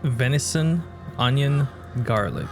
Venison, onion, garlic.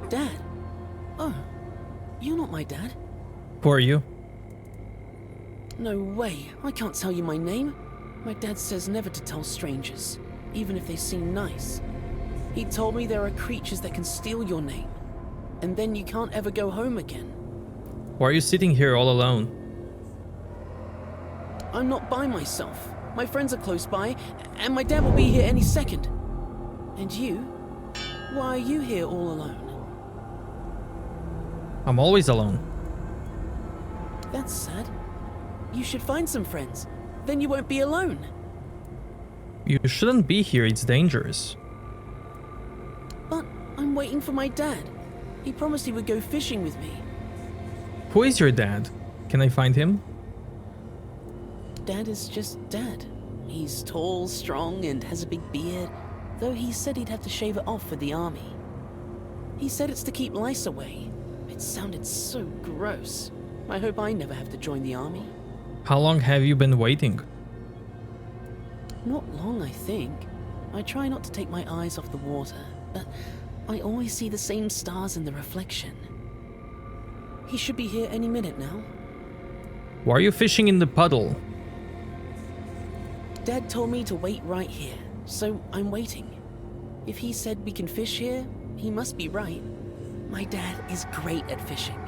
Dad? Oh, you're not my dad? Who are you? No way, I can't tell you my name. My dad says never to tell strangers, even if they seem nice. He told me there are creatures that can steal your name, and then you can't ever go home again. Why are you sitting here all alone? I'm not by myself. My friends are close by, and my dad will be here any second. And you? Why are you here all alone? I'm always alone. That's sad. You should find some friends. Then you won't be alone. You shouldn't be here, it's dangerous. But I'm waiting for my dad. He promised he would go fishing with me. Who is your dad? Can I find him? Dad is just Dad. He's tall, strong, and has a big beard, though he said he'd have to shave it off for the army. He said it's to keep lice away. It sounded so gross. I hope I never have to join the army. How long have you been waiting? Not long, I think. I try not to take my eyes off the water, but I always see the same stars in the reflection. He should be here any minute now. Why are you fishing in the puddle? Dad told me to wait right here, so I'm waiting. If he said we can fish here, he must be right. My dad is great at fishing.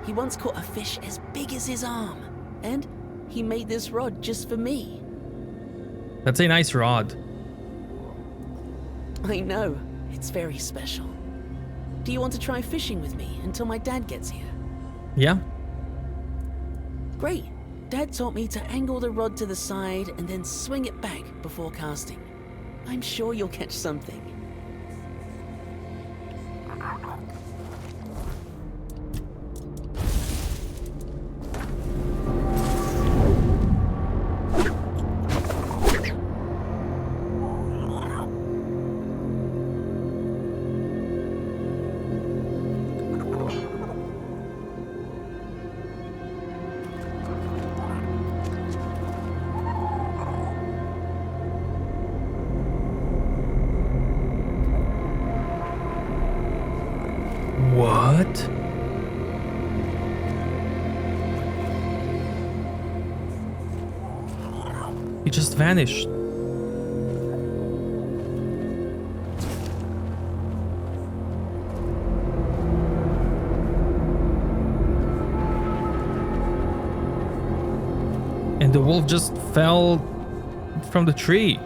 He once caught a fish as big as his arm, and he made this rod just for me. That's a nice rod. I know, it's very special. Do you want to try fishing with me until my dad gets here? Yeah? Great. Dad taught me to angle the rod to the side and then swing it back before casting. I'm sure you'll catch something. What? He just vanished. And the wolf just fell from the tree.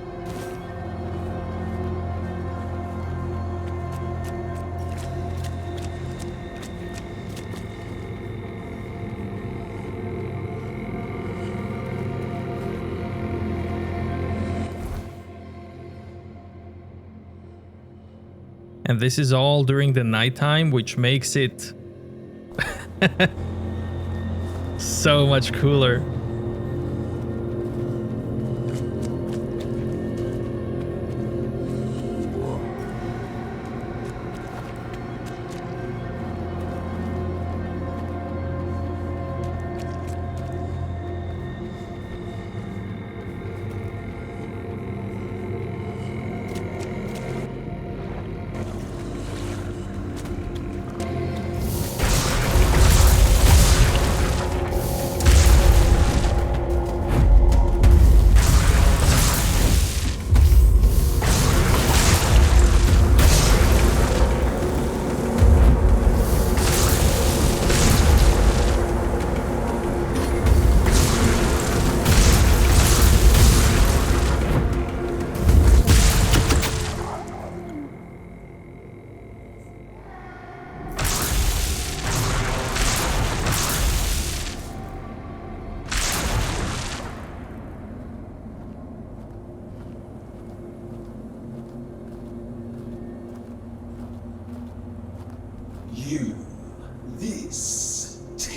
And this is all during the nighttime, which makes it so much cooler.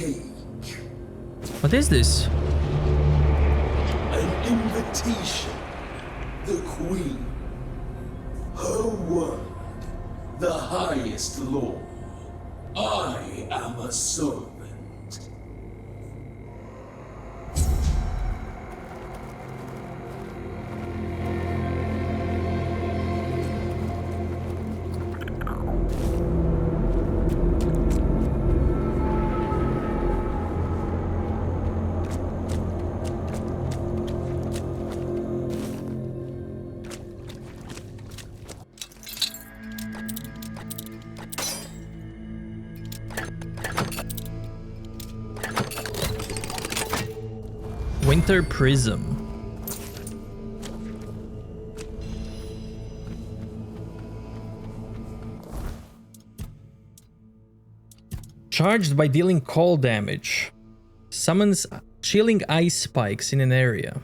cake. What is this? An invitation. The queen. Her word. The highest law. I am a servant. Winter Prism. Charged by dealing cold damage. Summons chilling ice spikes in an area.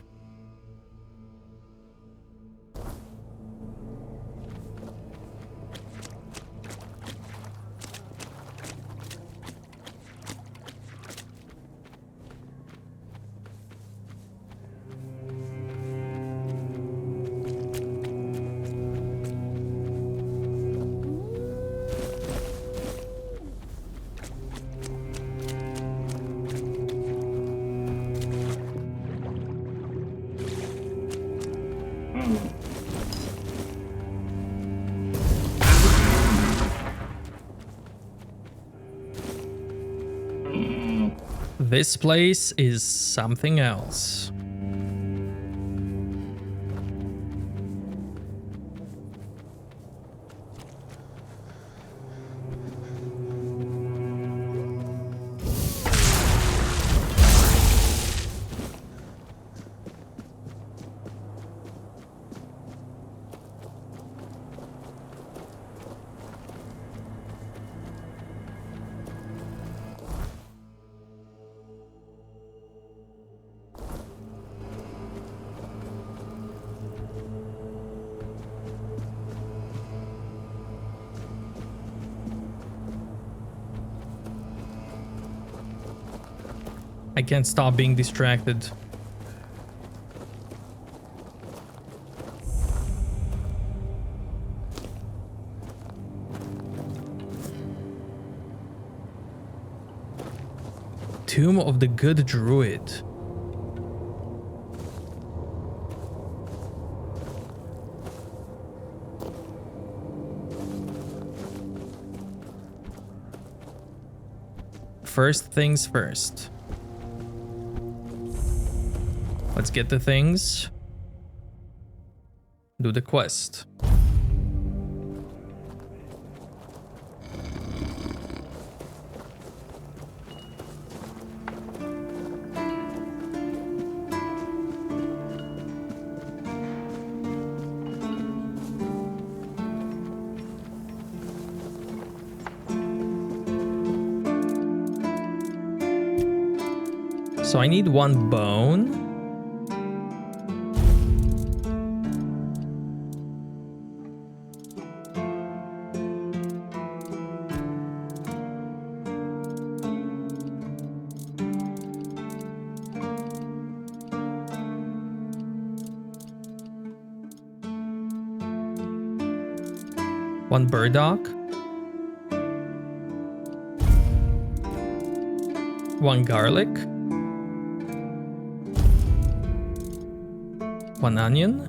This place is something else. I can't stop being distracted. Tomb of the Good Druid. First things first. Let's get the things. Do the quest. So I need one bone. One burdock. One garlic. One onion.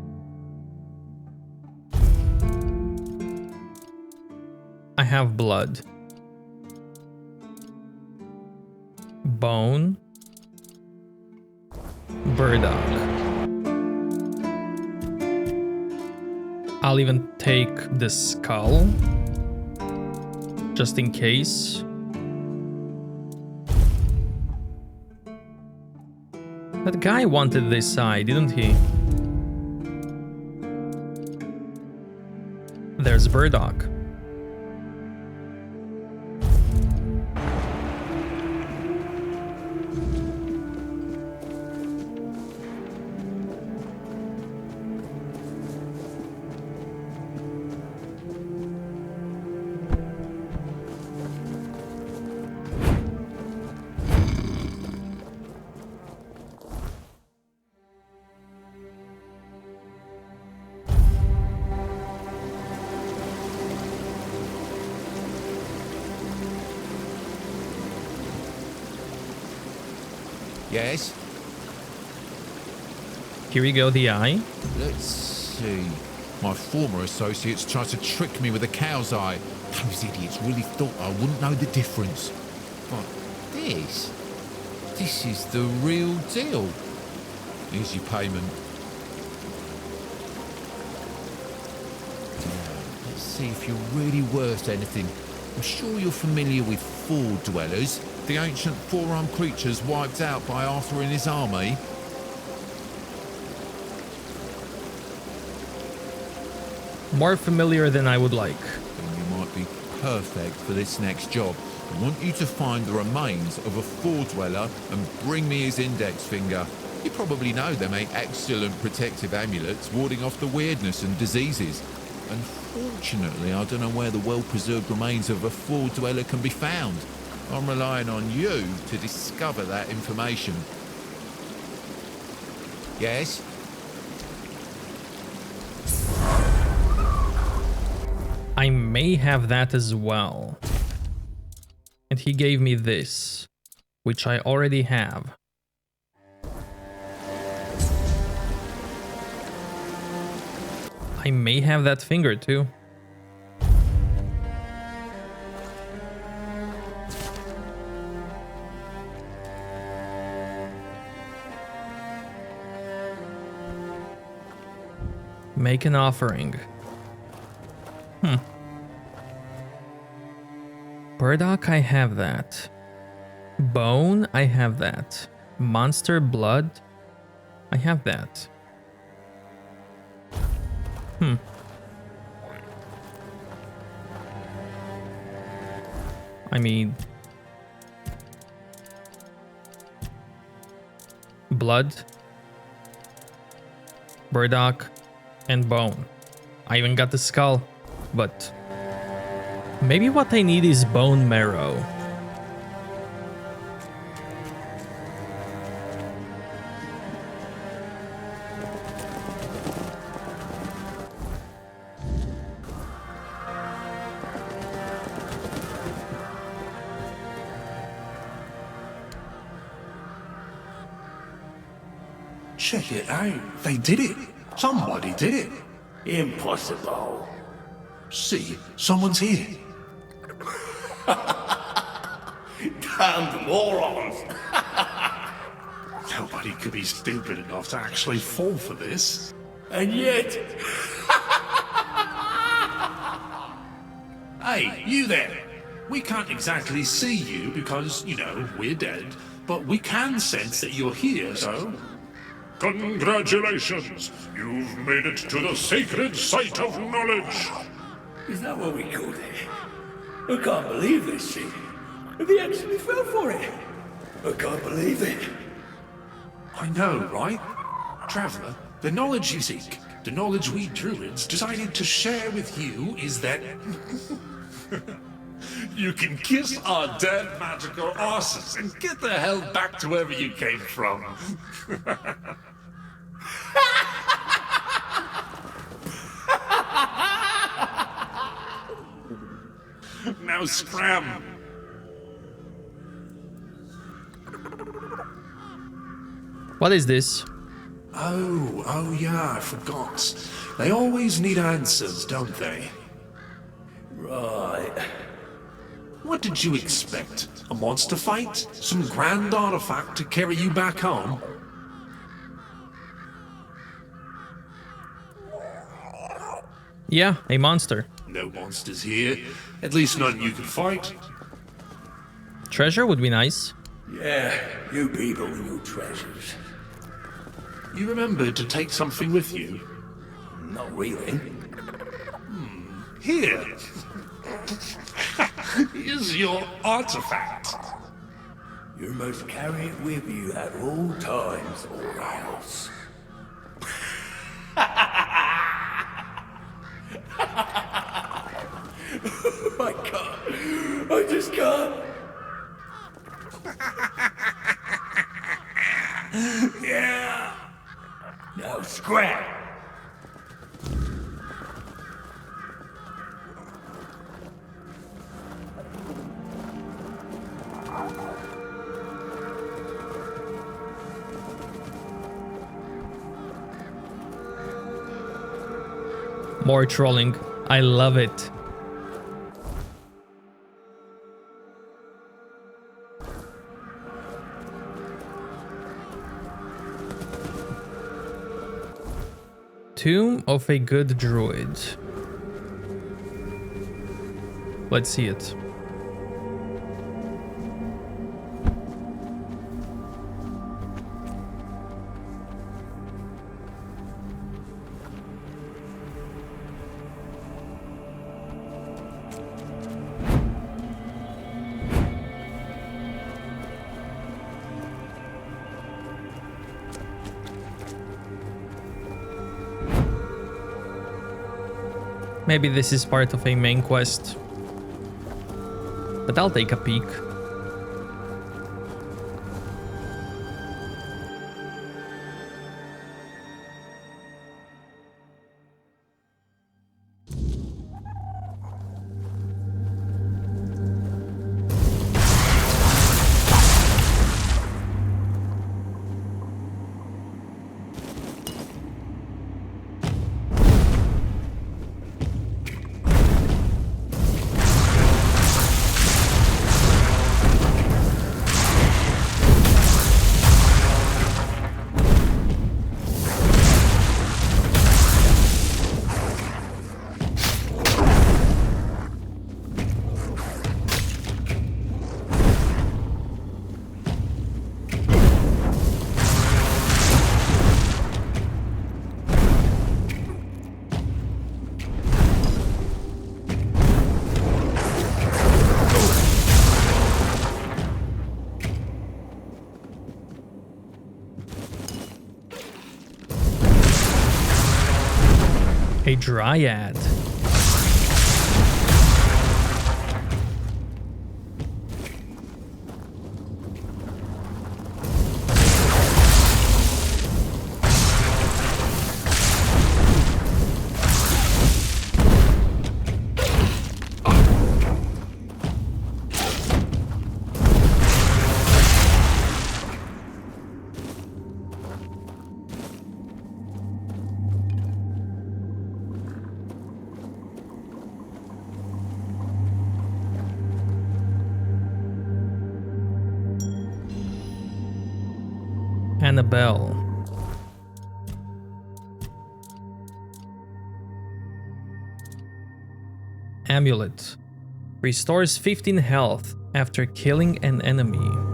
I have blood. Bone. Burdock. I'll even take the skull, just in case. That guy wanted this eye, didn't he? There's burdock. Yes? Here we go, the eye. Let's see. My former associates tried to trick me with a cow's eye. Those idiots really thought I wouldn't know the difference. But this is the real deal. Here's your payment. Let's see if you're really worth anything. I'm sure you're familiar with Ford dwellers, the ancient four-armed creatures wiped out by Arthur and his army. More familiar than I would like. Then you might be perfect for this next job. I want you to find the remains of a Ford dweller and bring me his index finger. You probably know they make excellent protective amulets warding off the weirdness and diseases. Unfortunately, I don't know where the well-preserved remains of a Ford dweller can be found. I'm relying on you to discover that information. Yes? I may have that as well. And he gave me this, which I already have. I may have that finger too. Make an offering. Burdock, I have that. Bone, I have that. Monster blood, I have that. I mean, blood, burdock, and bone. I even got the skull, but maybe what I need is bone marrow. Check it out. They did it. Somebody did it. Impossible. See, someone's here. Damned morons. Nobody could be stupid enough to actually fall for this. And yet... Hey, you there. We can't exactly see you because, you know, we're dead, but we can sense that you're here, so... Congratulations! You've made it to the sacred site of knowledge! Is that what we called it? I can't believe this shit. They actually fell for it. I can't believe it. I know, right? Traveler, the knowledge you seek, the knowledge we druids decided to share with you is that... You can kiss our dead magical asses and get the hell back to wherever you came from. Now scram! What is this? Oh yeah, I forgot. They always need answers, don't they? Right. What did you expect? A monster fight? Some grand artifact to carry you back home? Yeah, a monster. No monsters here. At least none you can fight. Treasure would be nice. Yeah, you people and your treasures. You remembered to take something with you? Not really. Here. Here's your artifact. You must carry it with you at all times or else. I can't. I just can't. Yeah. Now scrap. More trolling. I love it. Tomb of a good druid. Let's see it. Maybe this is part of a main quest. But I'll take a peek. A dryad. Annabelle. Amulet. Restores 15 health after killing an enemy.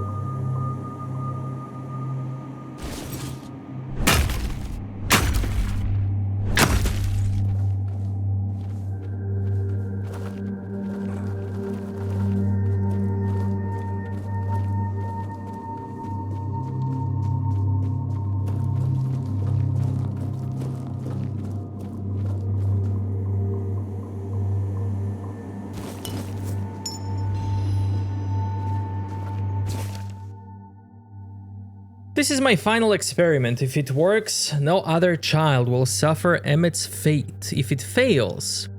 This is my final experiment. If it works, no other child will suffer Emmett's fate. If it fails,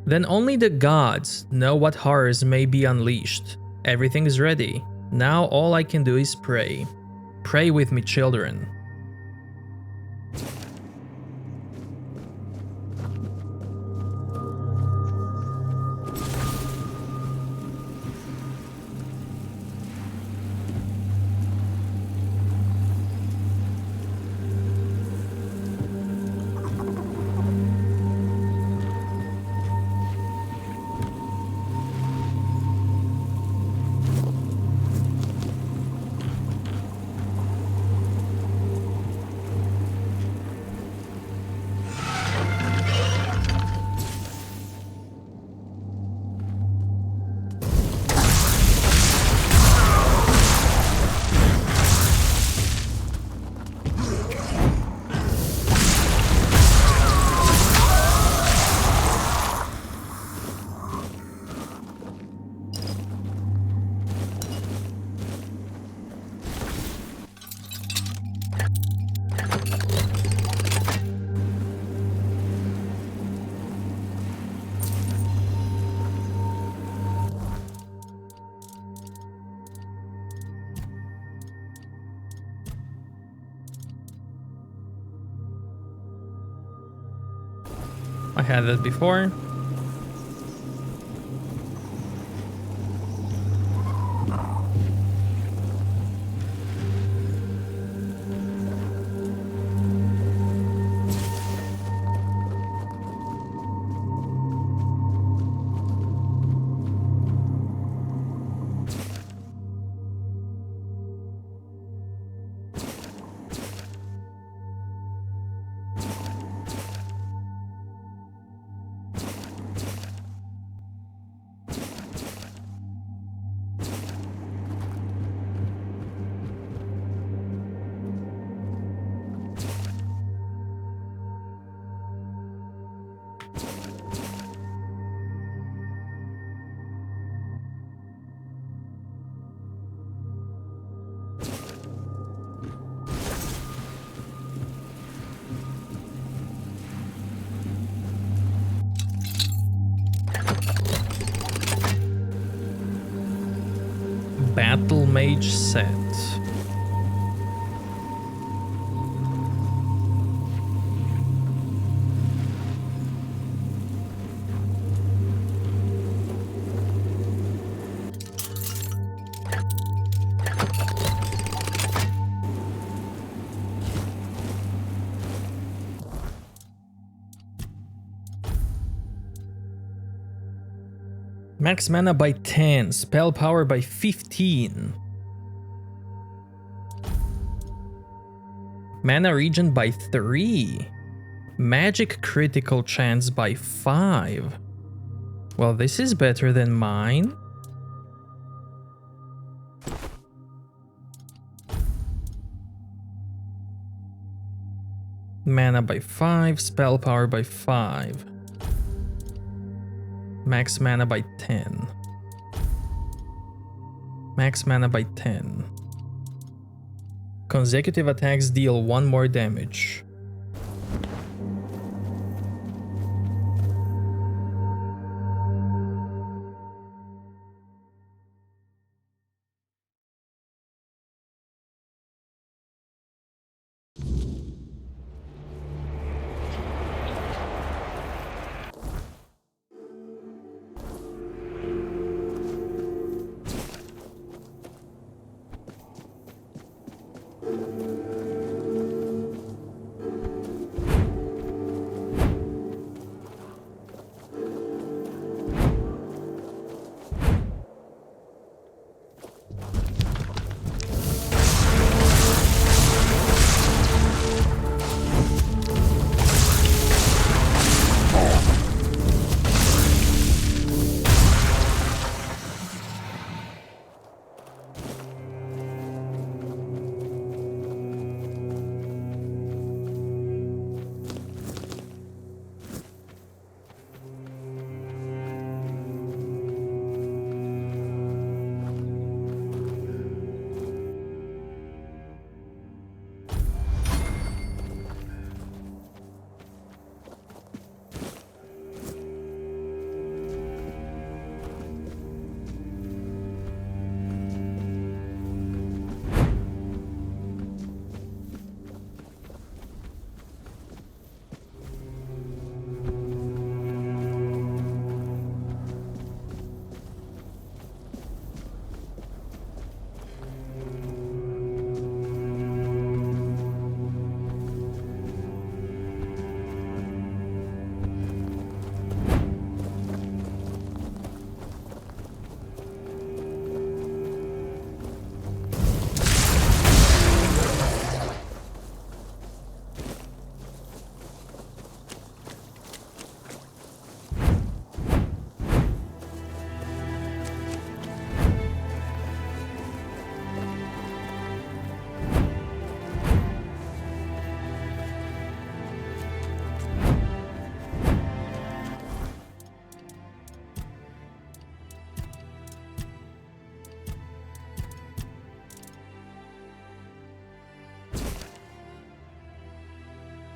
then only the gods know what horrors may be unleashed. Everything is ready. Now all I can do is pray. Pray with me, children. I had that before. Battle Mage set. Max mana by 10, spell power by 15. Mana regen by 3. Magic critical chance by 5. Well, this is better than mine. Mana by 5, spell power by 5. Max mana by 10. Max mana by 10. Consecutive attacks deal 1 more damage.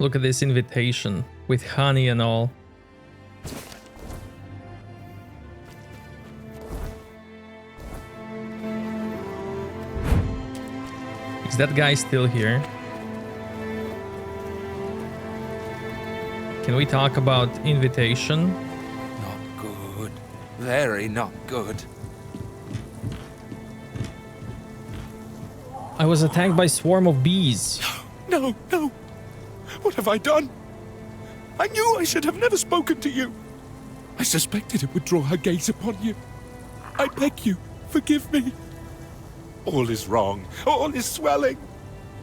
Look at this invitation with honey and all. Is that guy still here? Can we talk about invitation? Not good. Very not good. I was attacked by a swarm of bees. No, no. What have I done? I knew I should have never spoken to you. I suspected it would draw her gaze upon you. I beg you, forgive me. All is wrong. All is swelling.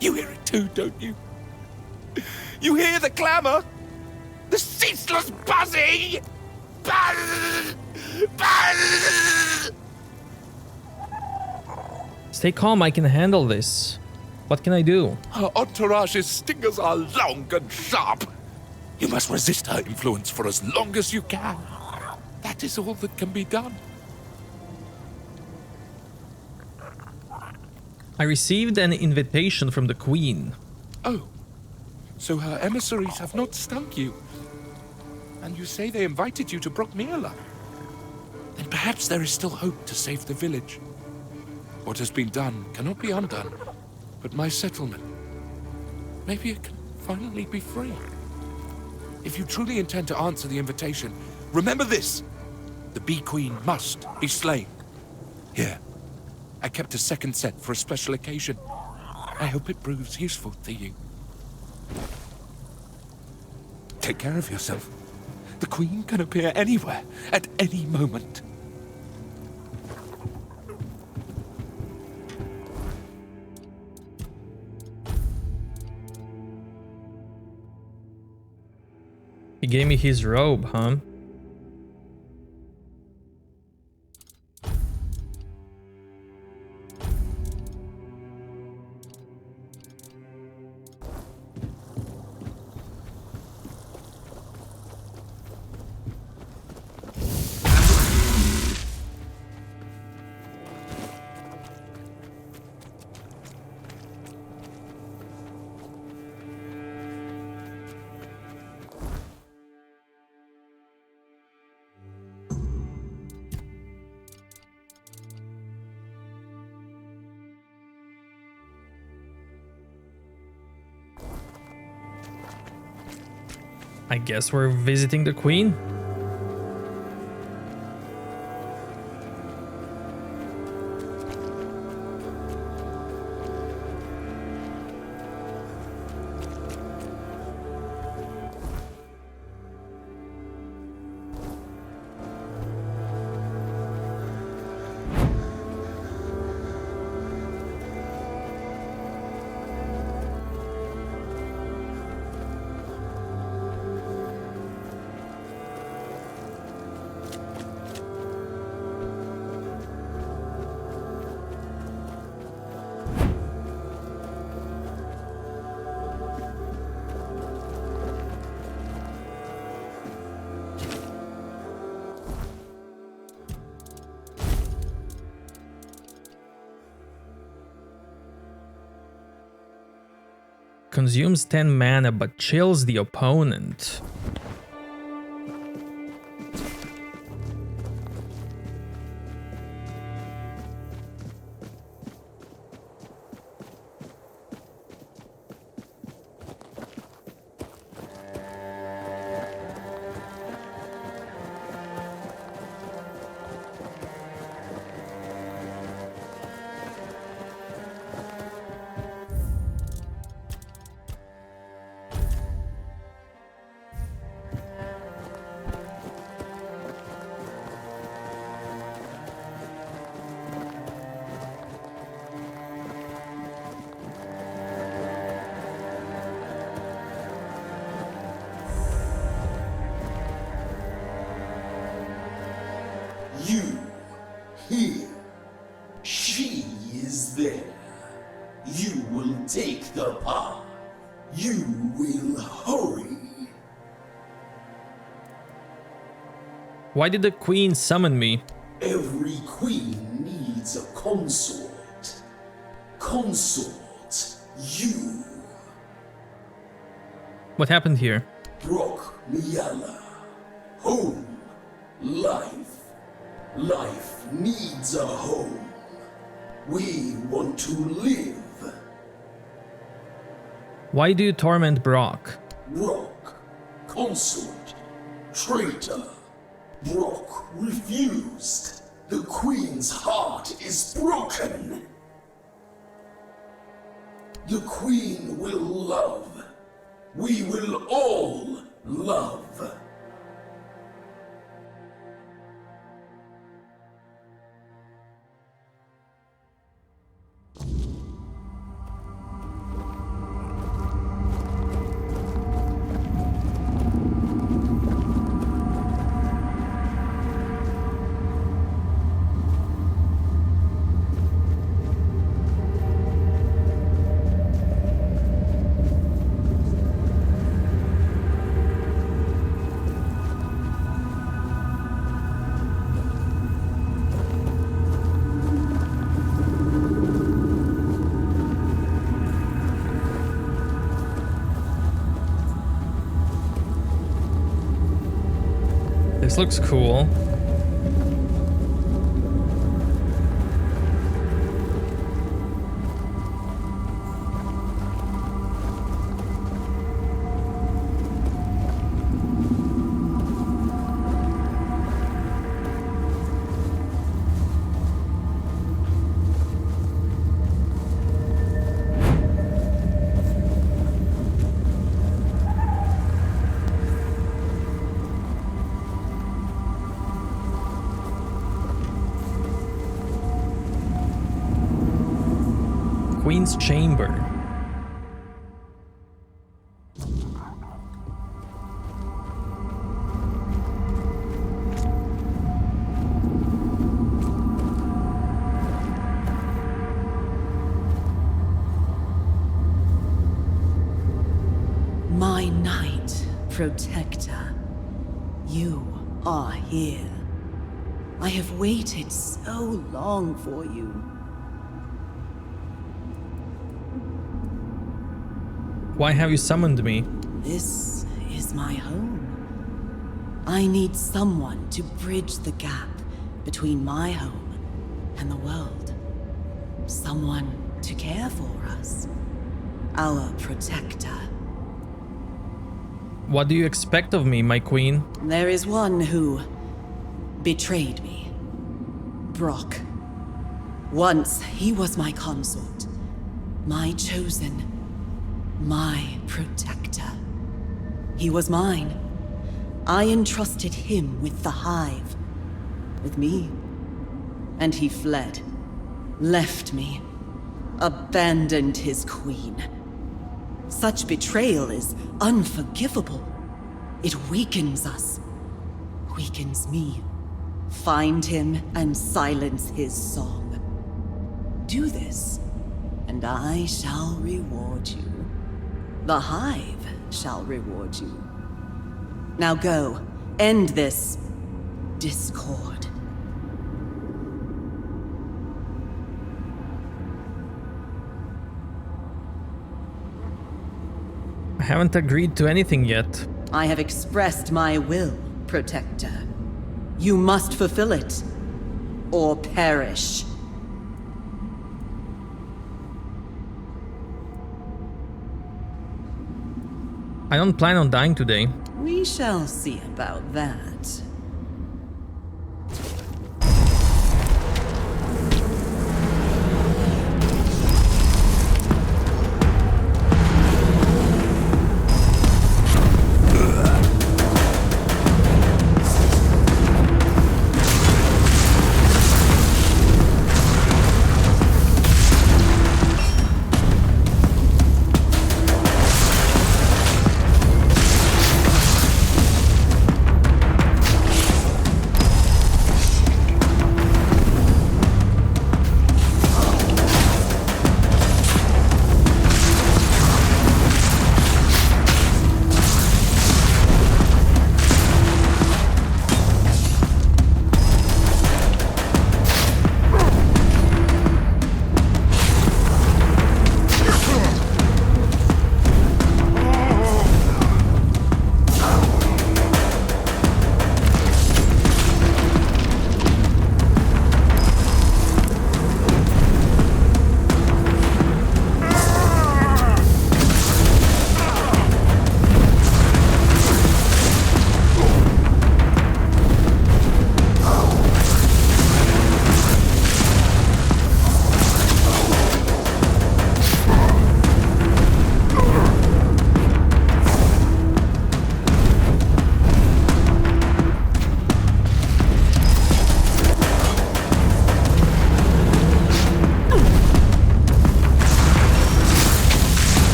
You hear it too, don't you? You hear the clamour? The ceaseless buzzing! Buzz! Buzz! Stay calm, I can handle this. What can I do? Her entourage's stingers are long and sharp. You must resist her influence for as long as you can. That is all that can be done. I received an invitation from the Queen. Oh, so her emissaries have not stung you. And you say they invited you to Brockmyrla. Then perhaps there is still hope to save the village. What has been done cannot be undone. But my settlement, maybe it can finally be free. If you truly intend to answer the invitation, remember this. The Bee Queen must be slain. Here, I kept a second set for a special occasion. I hope it proves useful to you. Take care of yourself. The Queen can appear anywhere, at any moment. He gave me his robe, huh? I guess we're visiting the Queen. Consumes 10 mana but chills the opponent. You, here. She is there. You will take the path. You will hurry. Why did the Queen summon me? Every queen needs a consort. Consort, you. What happened here? Brockmyrla. Home. Life. Life needs a home. We want to live. Why do you torment Brock? Brock. consort. Traitor. Brock refused. The Queen's heart is broken. The Queen will love. We will all love. This looks cool. Queen's Chamber. My knight, protector, you are here. I have waited so long for you. Why have you summoned me? This is my home. I need someone to bridge the gap between my home and the world. Someone to care for us. Our protector. What do you expect of me, my queen? There is one who betrayed me. Brock. Once he was my consort. My chosen. My protector. He was mine. I entrusted him with the hive. With me. And he fled. Left me. Abandoned his queen. Such betrayal is unforgivable. It weakens us. Weakens me. Find him and silence his song. Do this, and I shall reward you. The hive shall reward you. Now go, end this discord. I haven't agreed to anything yet. I have expressed my will, protector. You must fulfill it, or perish. I don't plan on dying today. We shall see about that.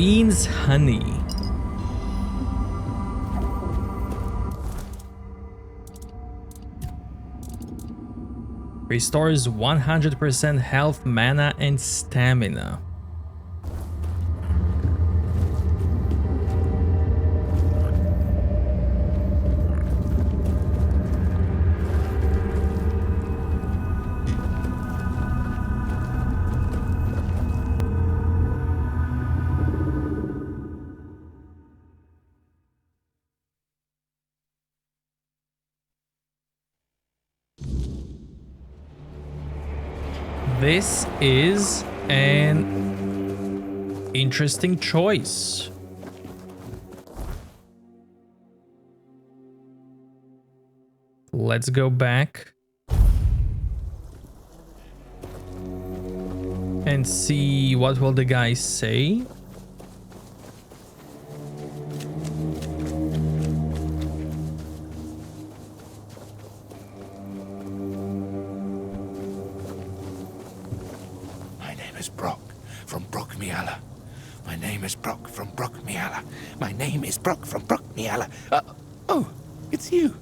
Queen's honey. Restores 100% health, mana, and stamina. This is an interesting choice. Let's go back and see what will the guy say. My name is Brock from Brockmiala. Oh, it's you.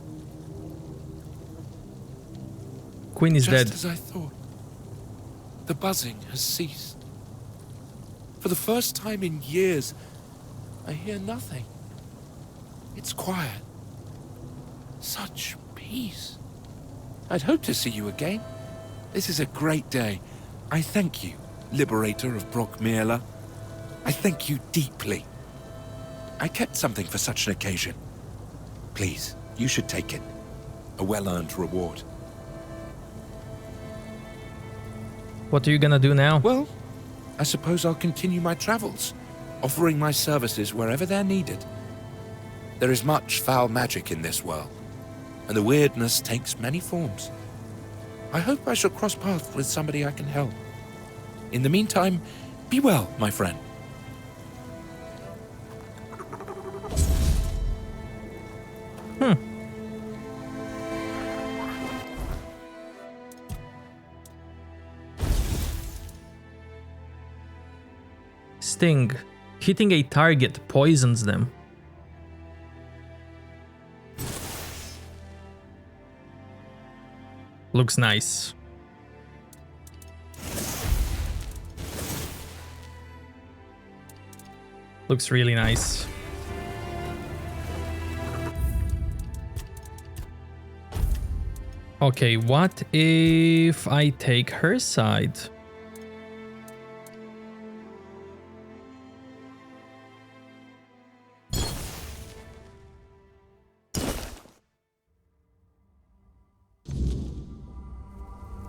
Queen is dead. Just as I thought. The buzzing has ceased. For the first time in years, I hear nothing. It's quiet. Such peace. I'd hoped to see you again. This is a great day. I thank you, Liberator of Brockmiala. I thank you deeply. I kept something for such an occasion. Please, you should take it. A well-earned reward. What are you gonna do now? Well, I suppose I'll continue my travels, offering my services wherever they're needed. There is much foul magic in this world, and the weirdness takes many forms. I hope I shall cross paths with somebody I can help. In the meantime, be well, my friend. Sting. Hitting a target poisons them. Looks nice. Looks really nice. Okay, what if I take her side?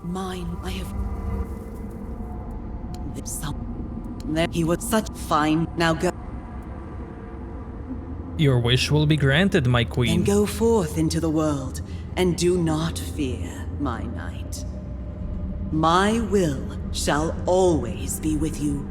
Mine, I have... There he was such fine. Now go... Your wish will be granted, my queen. And go forth into the world, and do not fear, my knight. My will shall always be with you.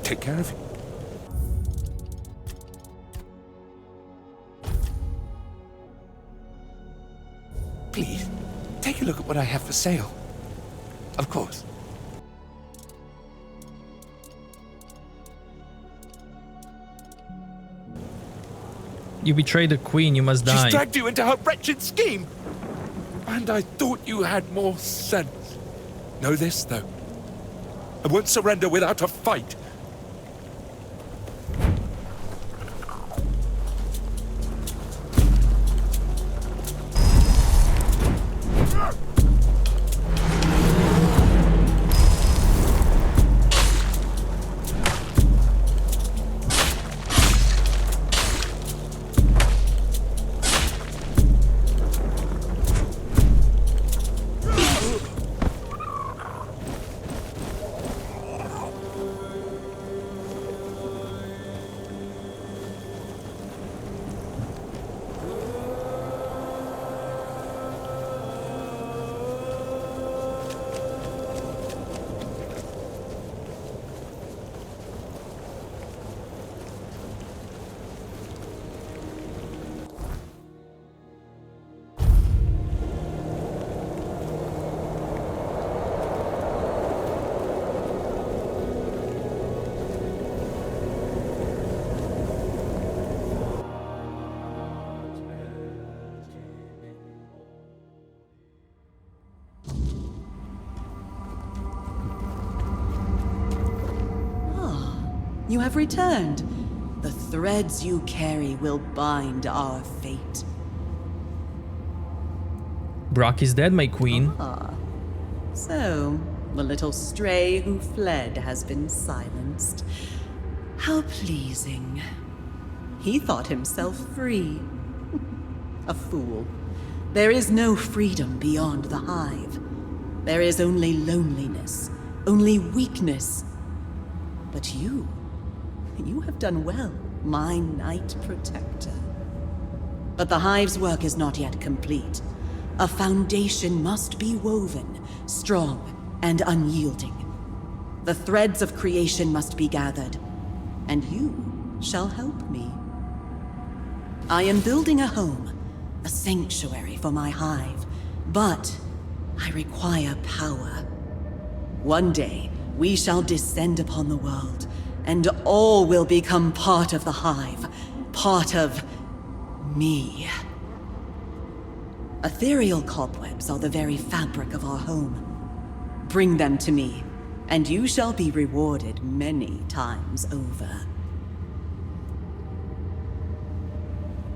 Take care of you. Please, take a look at what I have for sale. Of course. You betrayed the queen, you must die. She's dragged you into her wretched scheme. And I thought you had more sense. Know this, though. I won't surrender without a fight. You have returned. The threads you carry will bind our fate. Brock is dead, my queen. So, the little stray who fled has been silenced. How pleasing. He thought himself free. A fool. There is no freedom beyond the hive. There is only loneliness, only weakness. But you have done well, my Knight Protector. But the hive's work is not yet complete. A foundation must be woven, strong and unyielding. The threads of creation must be gathered, and you shall help me. I am building a home, a sanctuary for my hive, but I require power. One day, we shall descend upon the world, and all will become part of the hive, part of me. Ethereal cobwebs are the very fabric of our home. Bring them to me, and you shall be rewarded many times over.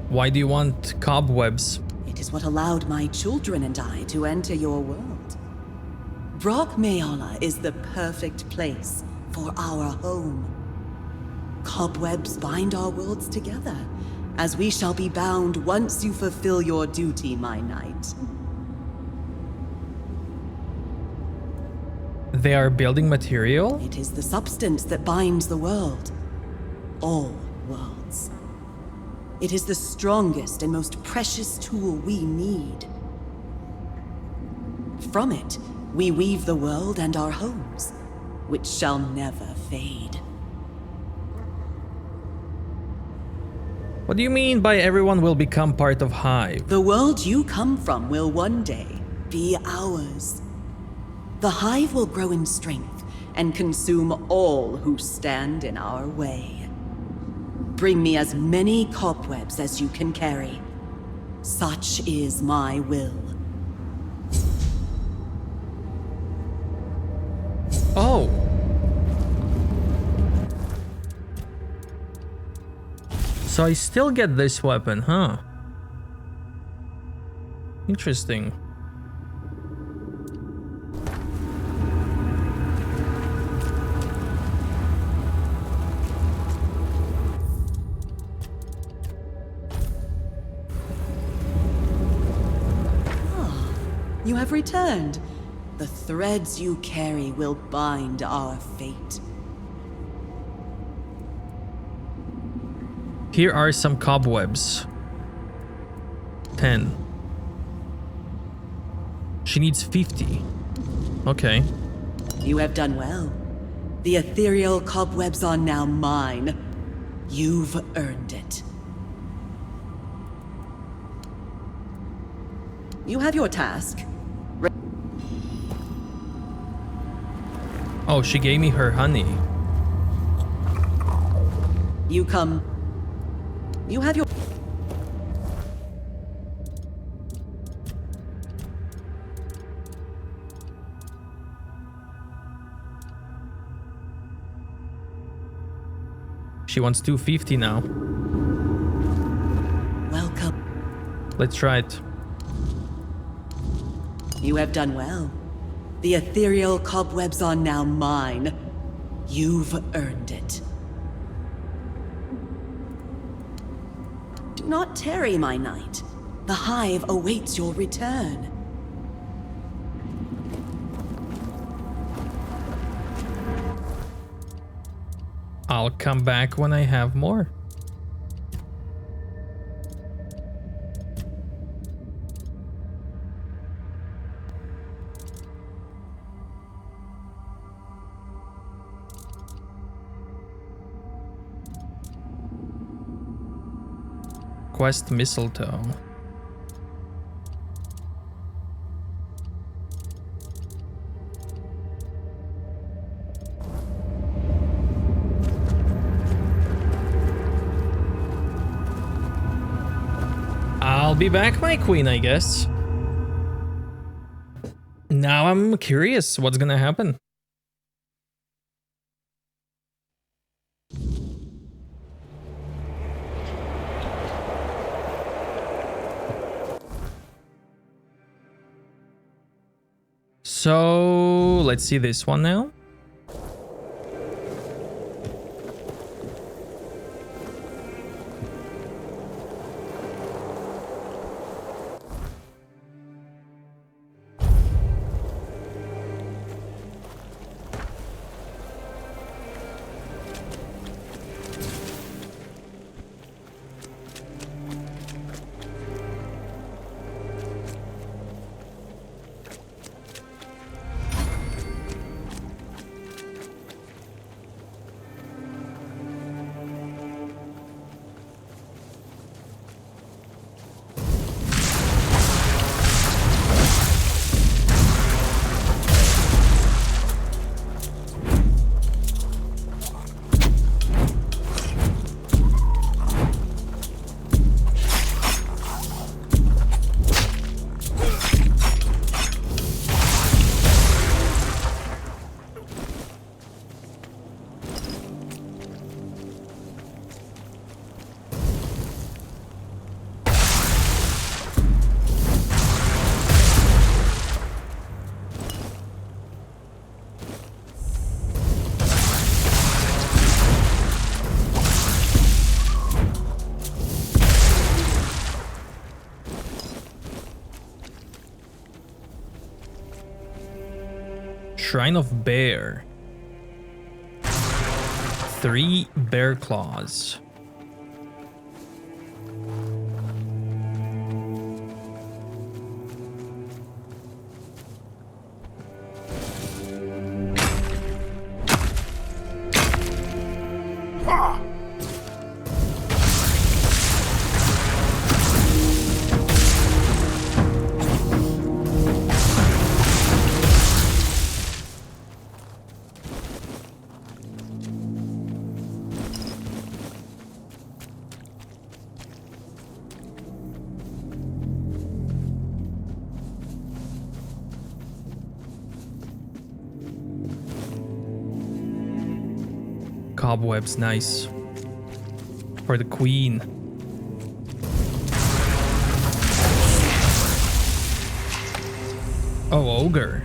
Why do you want cobwebs? It is what allowed my children and I to enter your world. Brock Mayala is the perfect place for our home. Cobwebs bind our worlds together, as we shall be bound once you fulfill your duty, my knight. They are building material? It is the substance that binds the world. All worlds. It is the strongest and most precious tool we need. From it, we weave the world and our homes, which shall never fade. What do you mean by everyone will become part of Hive? The world you come from will one day be ours. The Hive will grow in strength and consume all who stand in our way. Bring me as many cobwebs as you can carry. Such is my will. Oh. So I still get this weapon, huh? Interesting. You have returned. The threads you carry will bind our fate. Here are some cobwebs. 10. She needs 50. Okay. You have done well. The ethereal cobwebs are now mine. You've earned it. You have your task. Oh, she gave me her honey. You come. You have your... She wants 250 now. Welcome. Let's try it. You have done well. The ethereal cobwebs are now mine. You've earned it. Do not tarry, my knight. The hive awaits your return. I'll come back when I have more. Quest mistletoe. I'll be back, my queen, I guess. Now I'm curious what's gonna happen. So let's see this one now. Shrine of Bear. 3 bear claws. Cobwebs, nice. For the queen. Oh, ogre.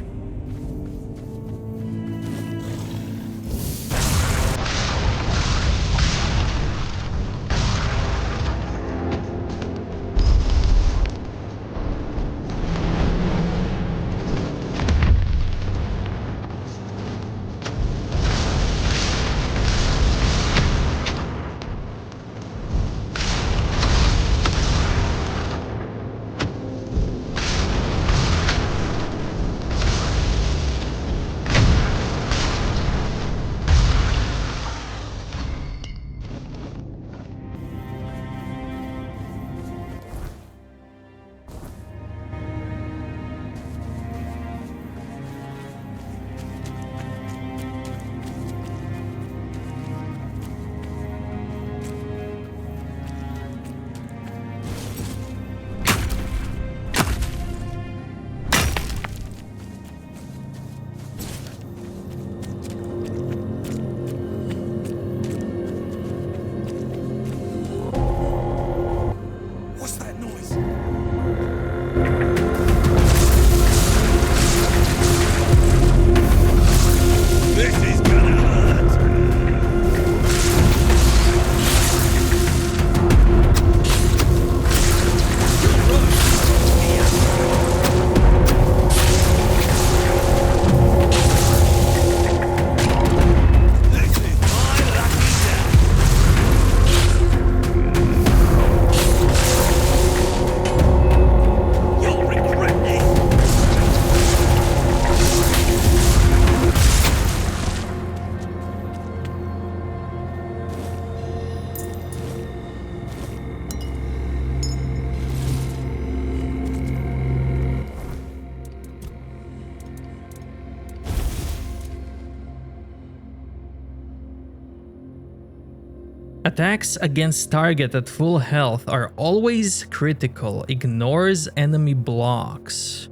Attacks against target at full health are always critical, ignores enemy blocks.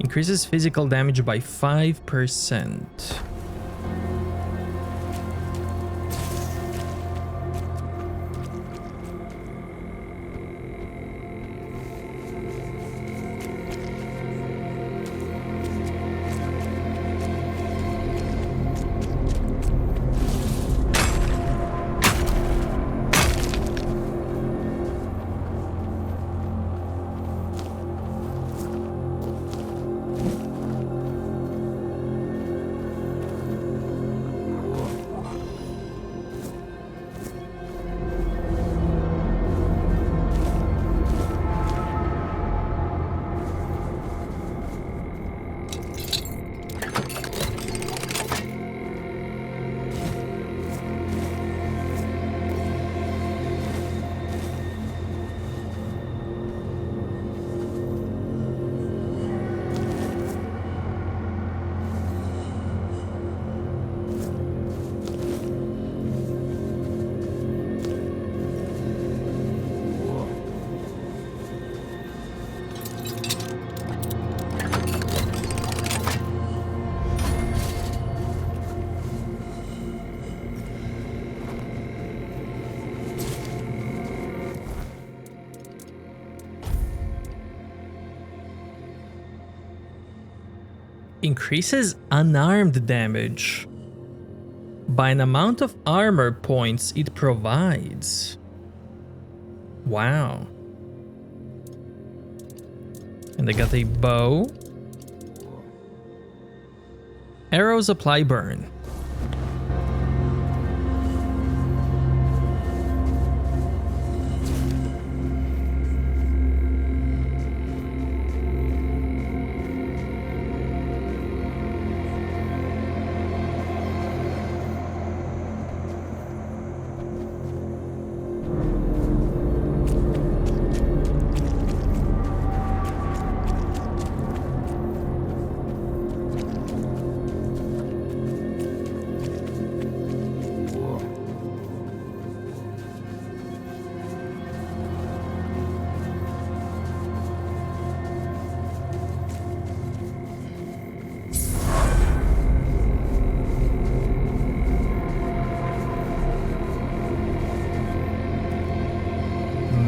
Increases physical damage by 5%. Increases unarmed damage by an amount of armor points it provides. Wow. And I got a bow. Arrows apply burn.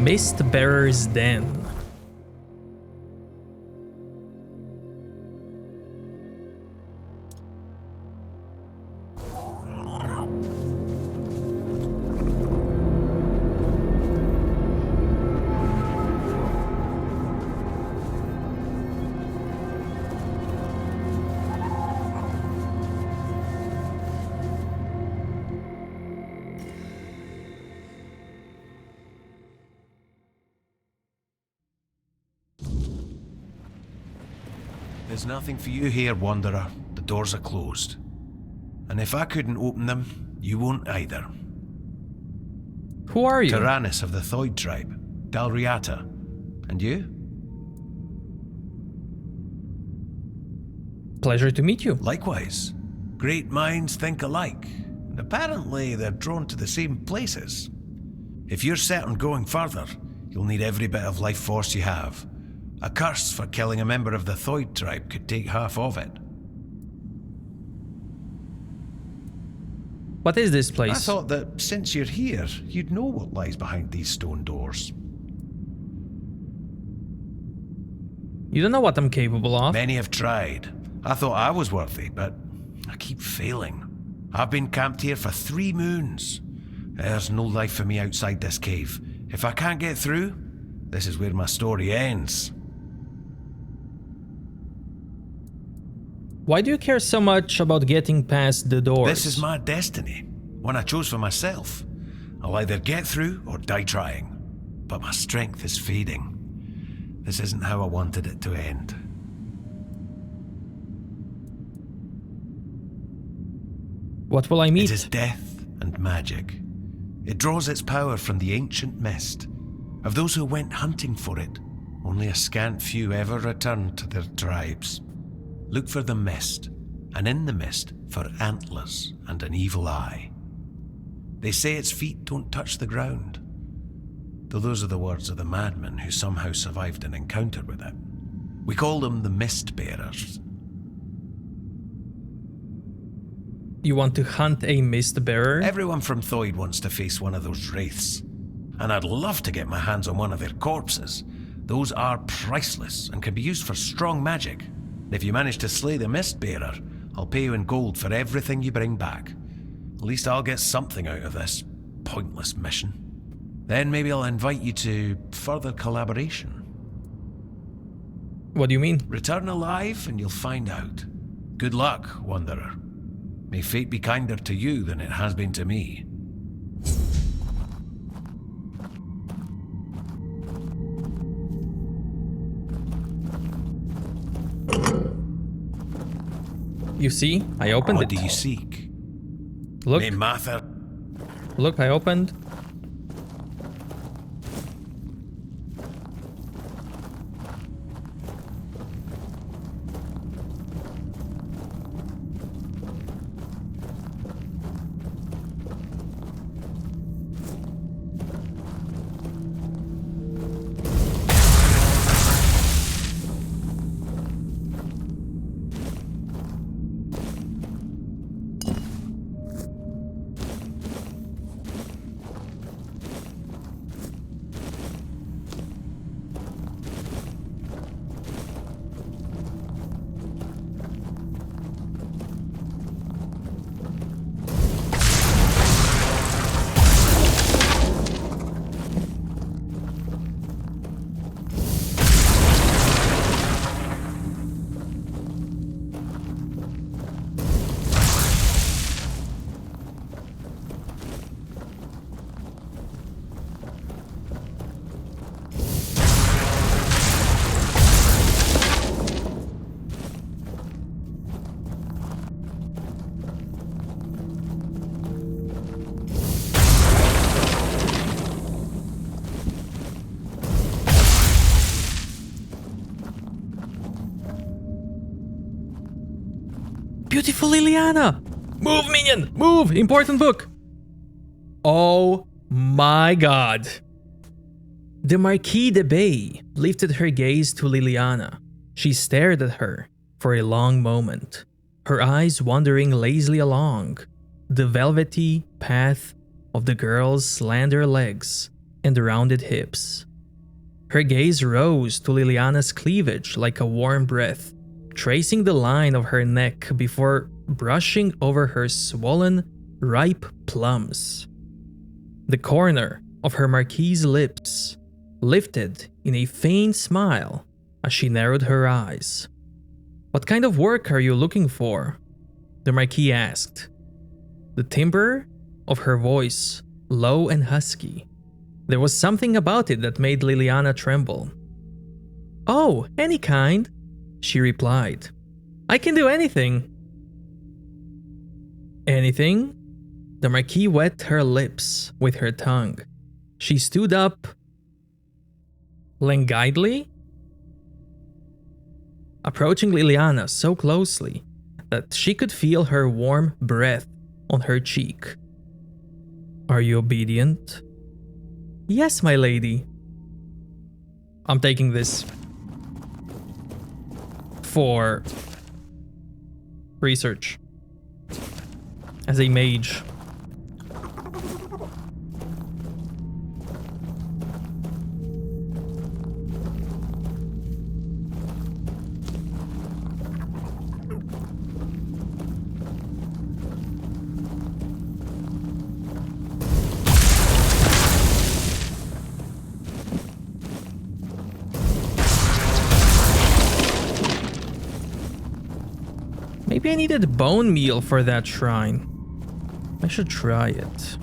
Mistbearer's Den. There's nothing for you here, Wanderer. The doors are closed. And if I couldn't open them, you won't either. Who are you? Tyrannus of the Thoid tribe, Dalriata. And you? Pleasure to meet you. Likewise. Great minds think alike. And apparently they're drawn to the same places. If you're set on going further, you'll need every bit of life force you have. A curse for killing a member of the Thoid tribe could take half of it. What is this place? I thought that since you're here, you'd know what lies behind these stone doors. You don't know what I'm capable of. Many have tried. I thought I was worthy, but I keep failing. I've been camped here for 3 moons. There's no life for me outside this cave. If I can't get through, this is where my story ends. Why do you care so much about getting past the doors? This is my destiny, one I chose for myself. I'll either get through or die trying, but my strength is fading. This isn't how I wanted it to end. What will I meet? It is death and magic. It draws its power from the ancient mist. Of those who went hunting for it, only a scant few ever returned to their tribes. Look for the mist. and in the mist for antlers and an evil eye. They say its feet don't touch the ground, though those are the words of the madman who somehow survived an encounter with it. We call them the Mist Bearers. You want to hunt a mist bearer? Everyone from Thoid wants to face one of those wraiths, and I'd love to get my hands on one of their corpses. Those are priceless and can be used for strong magic. If you manage to slay the Mist Bearer, I'll pay you in gold for everything you bring back. At least I'll get something out of this pointless mission. Then maybe I'll invite you to further collaboration. What do you mean? Return alive and you'll find out. Good luck, Wanderer. May fate be kinder to you than it has been to me. You see? I opened What it. do you seek? Look. May Mather... Look, I opened. Beautiful Liliana! Move, minion! Move! Important book! Oh my god. The Marquis de Bay lifted her gaze to Liliana. She stared at her for a long moment, her eyes wandering lazily along the velvety path of the girl's slender legs and rounded hips. Her gaze rose to Liliana's cleavage like a warm breath, tracing the line of her neck before brushing over her swollen, ripe plums. The corner of her Marquis's lips lifted in a faint smile as she narrowed her eyes. "What kind of work are you looking for?" the Marquis asked, the timbre of her voice low and husky. There was something about it that made Liliana tremble. "Oh, any kind," she replied. "I can do anything." Anything? The Marquis wet her lips with her tongue. She stood up languidly, approaching Liliana so closely that she could feel her warm breath on her cheek. "Are you obedient?" "Yes, my lady." "I'm taking this for research as a mage." Maybe I needed bone meal for that shrine. I should try it.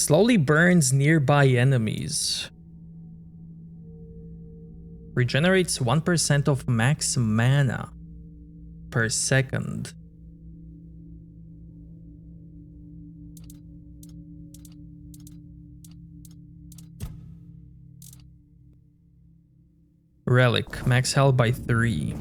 Slowly burns nearby enemies. Regenerates 1% of max mana per second. Relic, max health by 3.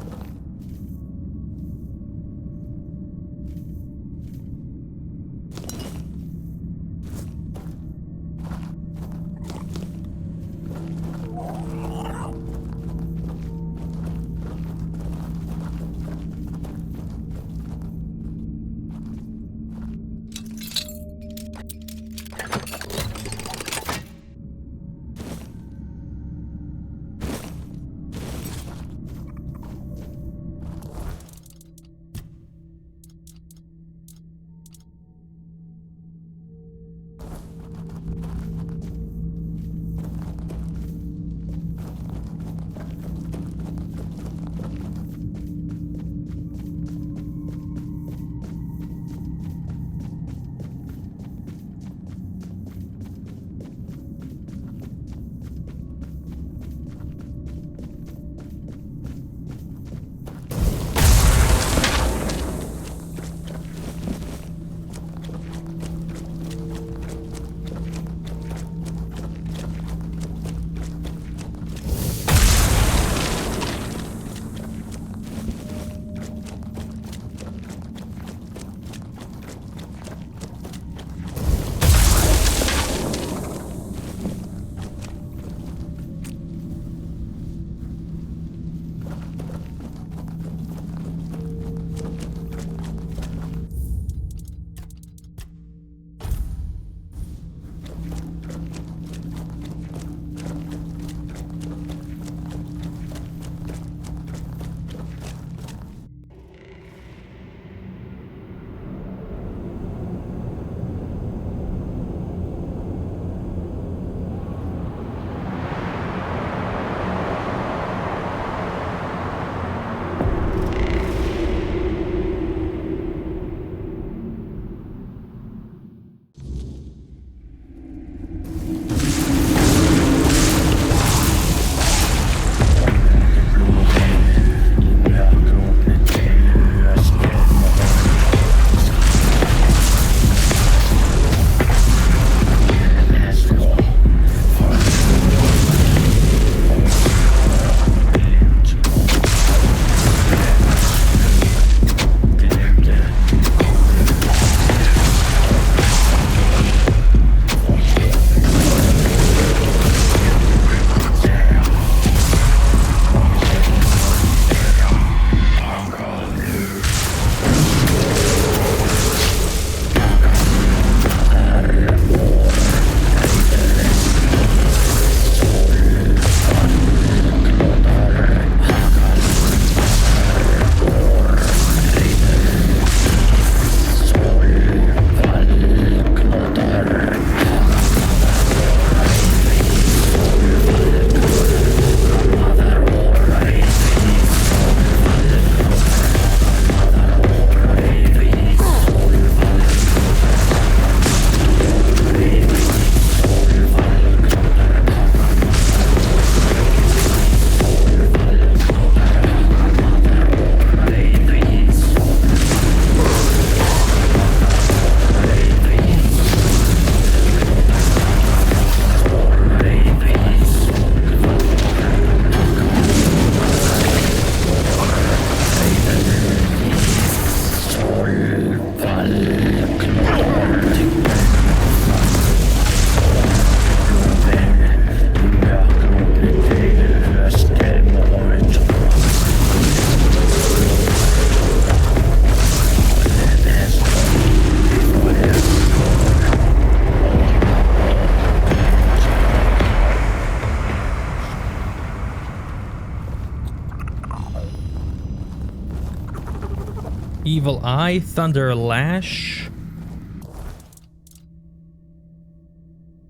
Evil Eye, Thunder Lash.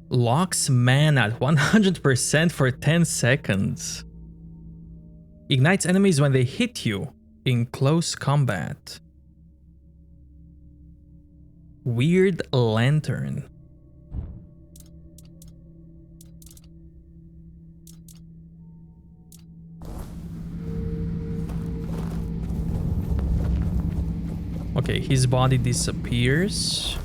Locks man at 100% for 10 seconds. Ignites enemies when they hit you in close combat. Weird Lantern. Okay, his body disappears.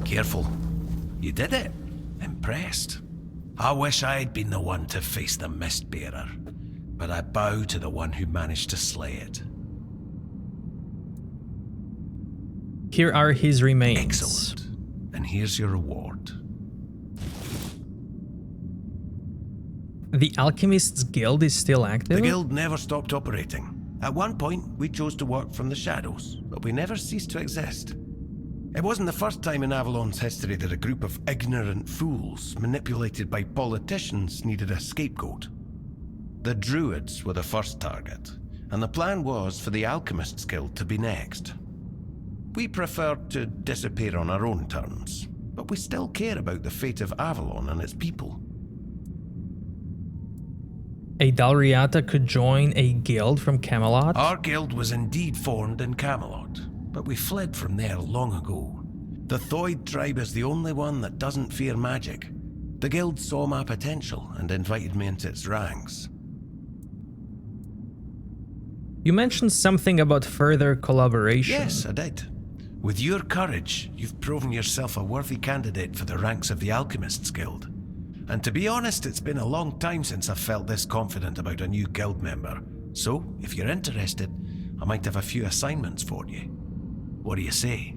Careful. You did it. Impressed. I wish I'd been the one to face the Mistbearer, but I bow to the one who managed to slay it. Here are his remains. Excellent. And here's your reward. The Alchemist's Guild is still active? The guild never stopped operating. At one point, we chose to work from the shadows, but we never ceased to exist. It wasn't the first time in Avalon's history that a group of ignorant fools, manipulated by politicians, needed a scapegoat. The druids were the first target, and the plan was for the Alchemist's Guild to be next. We preferred to disappear on our own terms, but we still care about the fate of Avalon and its people. A Dalriata could join a guild from Camelot? Our guild was indeed formed in Camelot, but we fled from there long ago. The Thoid tribe is the only one that doesn't fear magic. The guild saw my potential and invited me into its ranks. You mentioned something about further collaboration. Yes, I did. With your courage, you've proven yourself a worthy candidate for the ranks of the Alchemist's Guild. And to be honest, it's been a long time since I've felt this confident about a new guild member. So, if you're interested, I might have a few assignments for you. What do you say?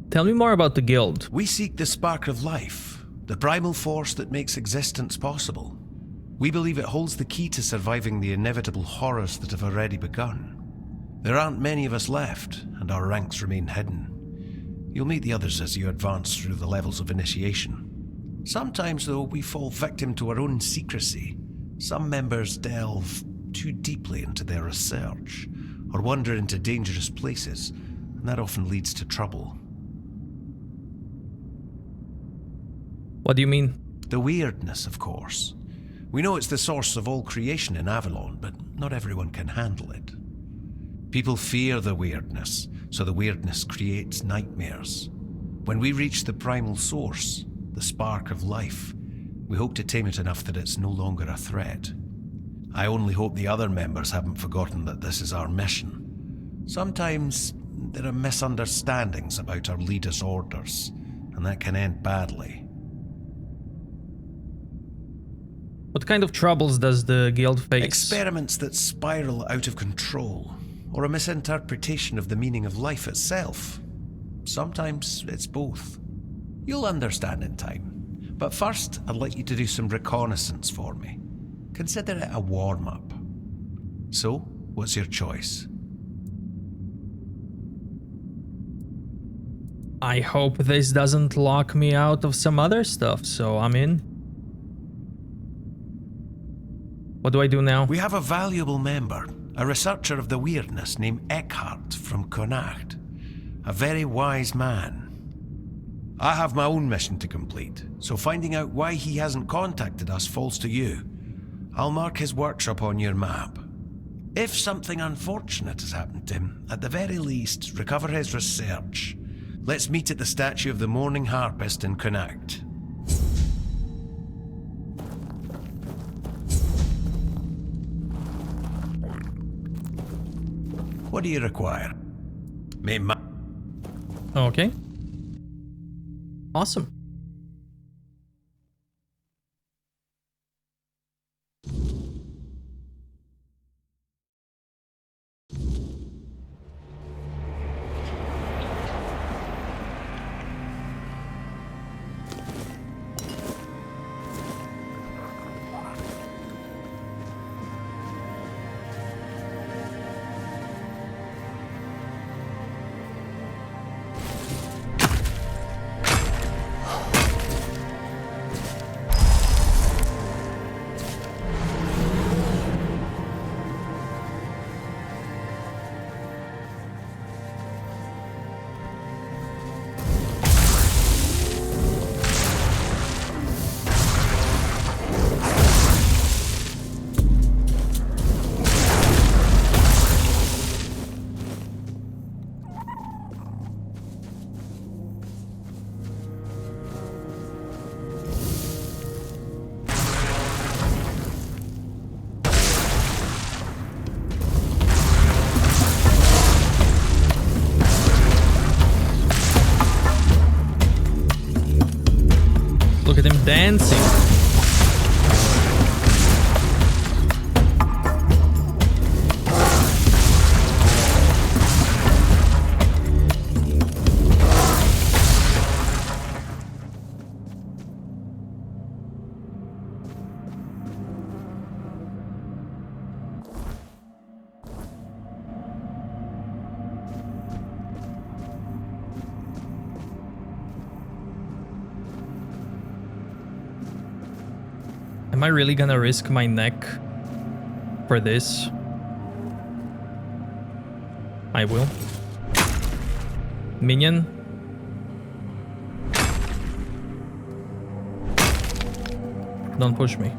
Tell me more about the guild. We seek the spark of life, the primal force that makes existence possible. We believe it holds the key to surviving the inevitable horrors that have already begun. There aren't many of us left, and our ranks remain hidden. You'll meet the others as you advance through the levels of initiation. Sometimes, though, we fall victim to our own secrecy. Some members delve too deeply into their research, or wander into dangerous places, and that often leads to trouble. What do you mean? The weirdness, of course. We know it's the source of all creation in Avalon, but not everyone can handle it. People fear the weirdness, so the weirdness creates nightmares. When we reach the primal source, the spark of life, we hope to tame it enough that it's no longer a threat. I only hope the other members haven't forgotten that this is our mission. Sometimes there are misunderstandings about our leader's orders, and that can end badly. What kind of troubles does the guild face? Experiments that spiral out of control, or a misinterpretation of the meaning of life itself. Sometimes it's both. You'll understand in time. But first, I'd like you to do some reconnaissance for me. Consider it a warm-up. So, what's your choice? I hope this doesn't lock me out of some other stuff, so I'm in. What do I do now? We have a valuable member, a researcher of the weirdness named Eckhart from Connacht. A very wise man. I have my own mission to complete, so finding out why he hasn't contacted us falls to you. I'll mark his workshop on your map. If something unfortunate has happened to him, at the very least, recover his research. Let's meet at the statue of the Morning Harpist in Connacht. What do you require? Okay. Awesome. Look at him dancing. Am I really gonna risk my neck for this? I will. Minion. Don't push me.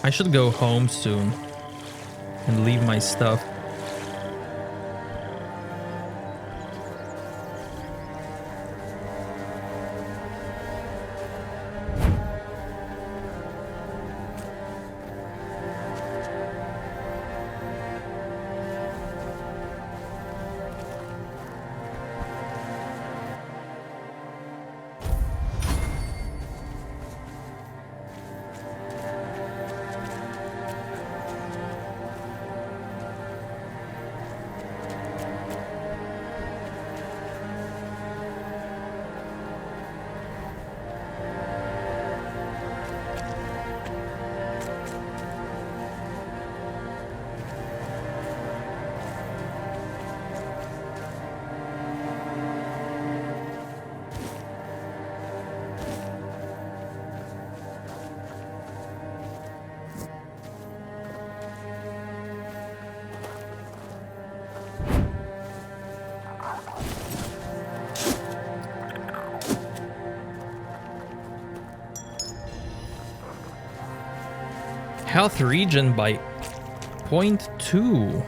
I should go home soon and leave my stuff. Health regen by 0.2.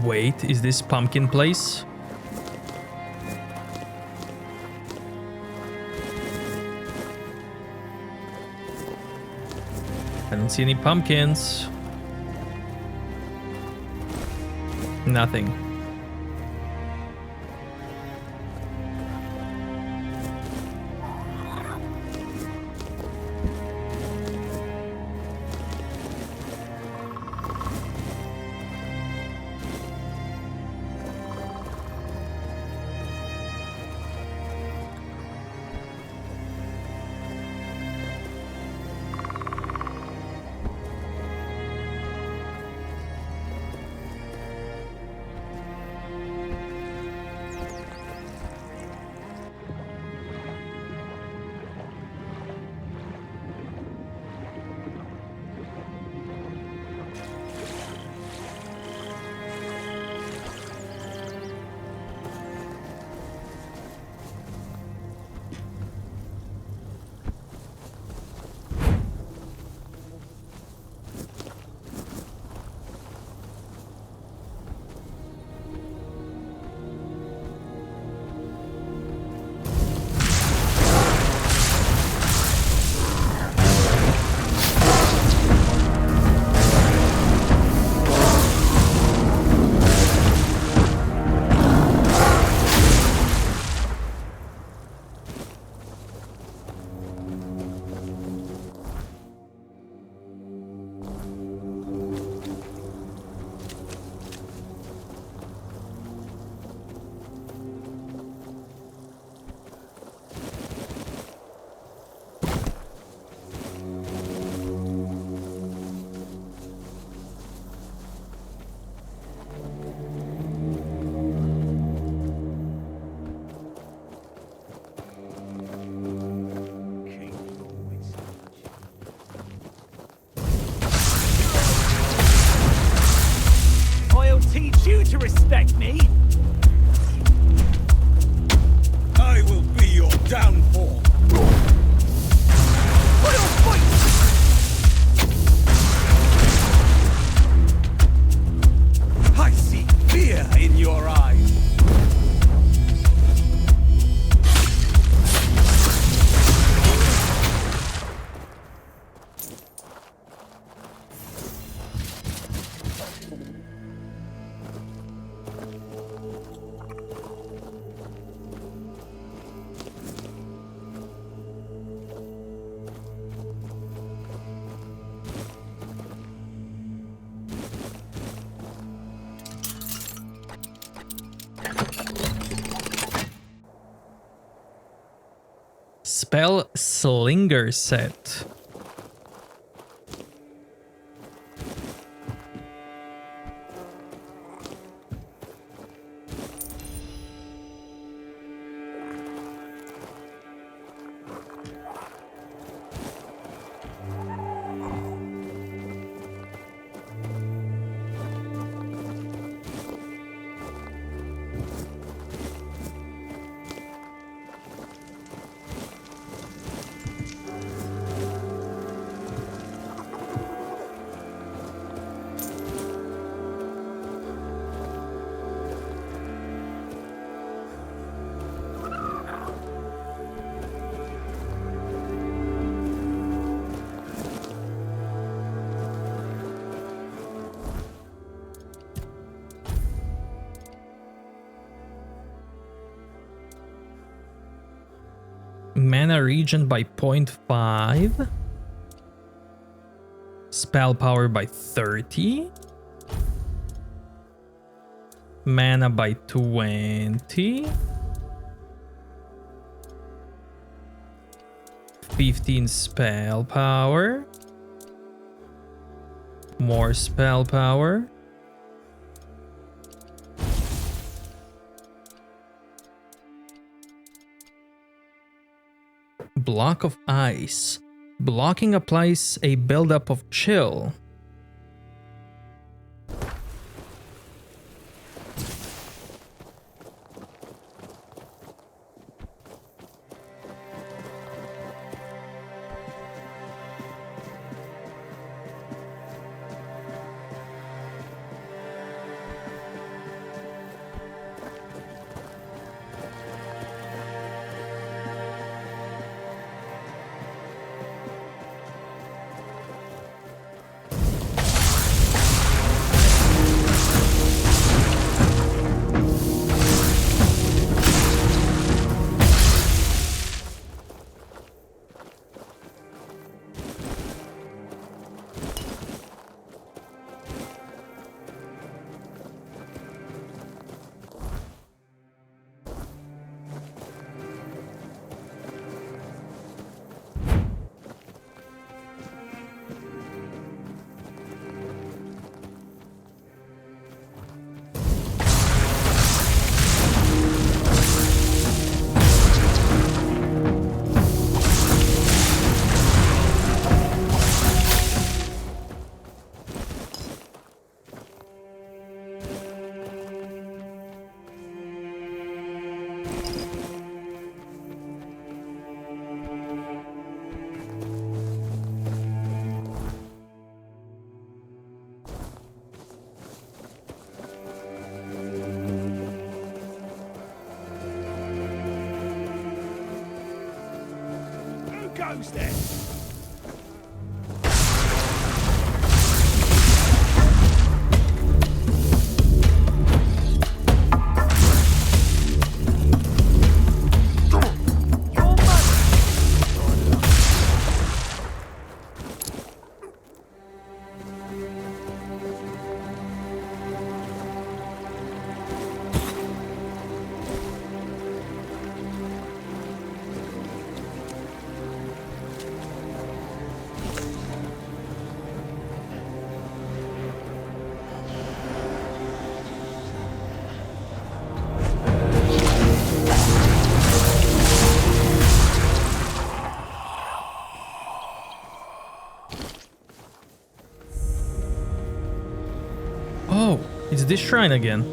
Wait, is this pumpkin place? I don't see any pumpkins. Nothing. Teach you to respect me. I will be your downfall. Royal fight! I see fear in your eyes. Spell Slinger set. mana regen by 0.5. Spell power by 30. Mana by 20. 15 spell power. More spell power. Block of ice. Blocking applies a buildup of chill. Goes there. Oh, it's this shrine again.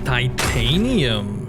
Titanium.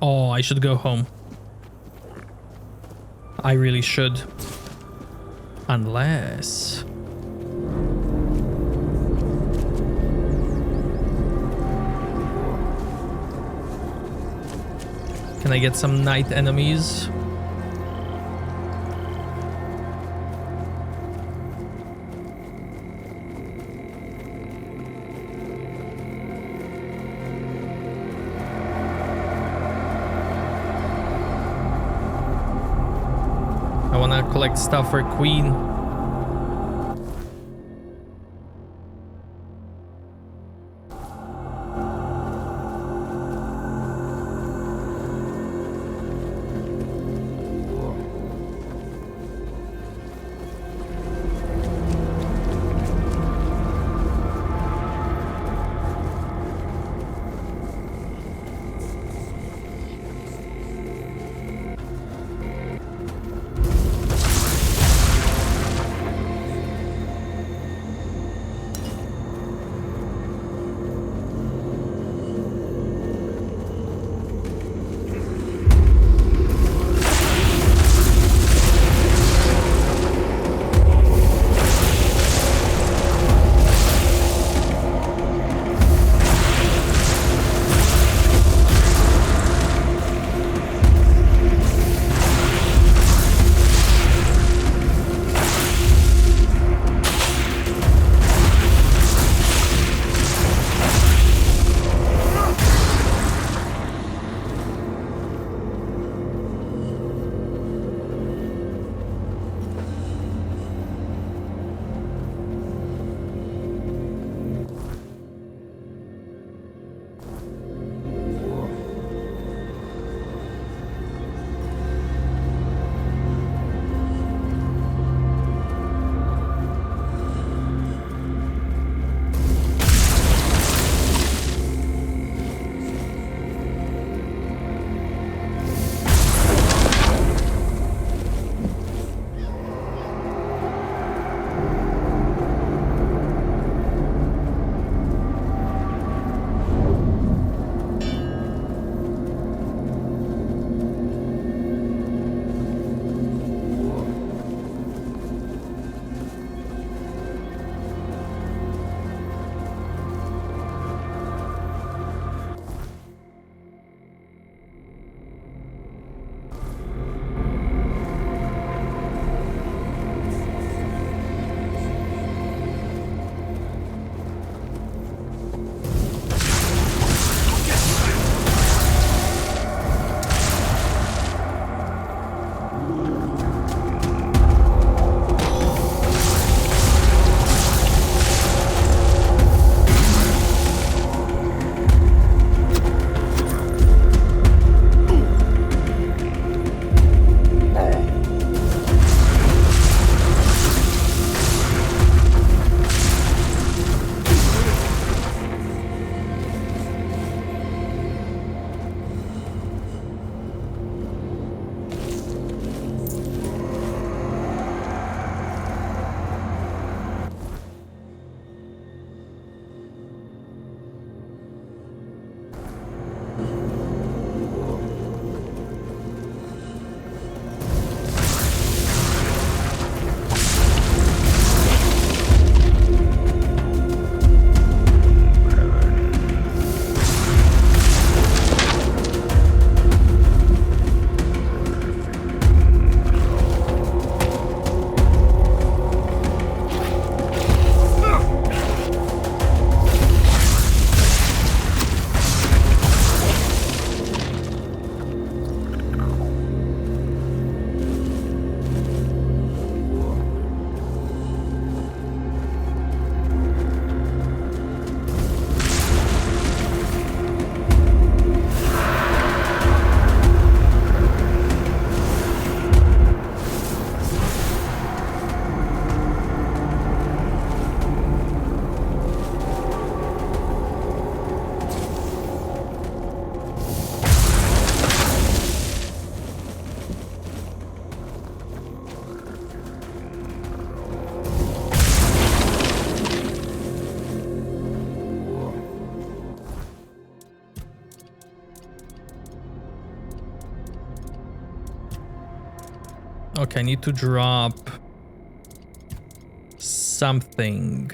Oh, I should go home. I really should. Unless... Can I get some night enemies? I wanna collect stuff for Queen. Okay, I need to drop something.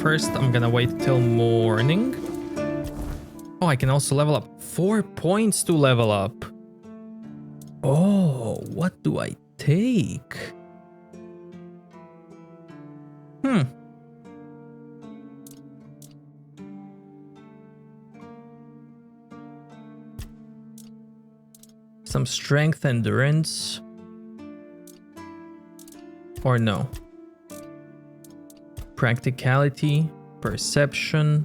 First, I'm gonna wait till morning. Oh, I can also level up. 4 points to level up. Oh, what do I take? Some strength, endurance. Or no. Practicality, perception.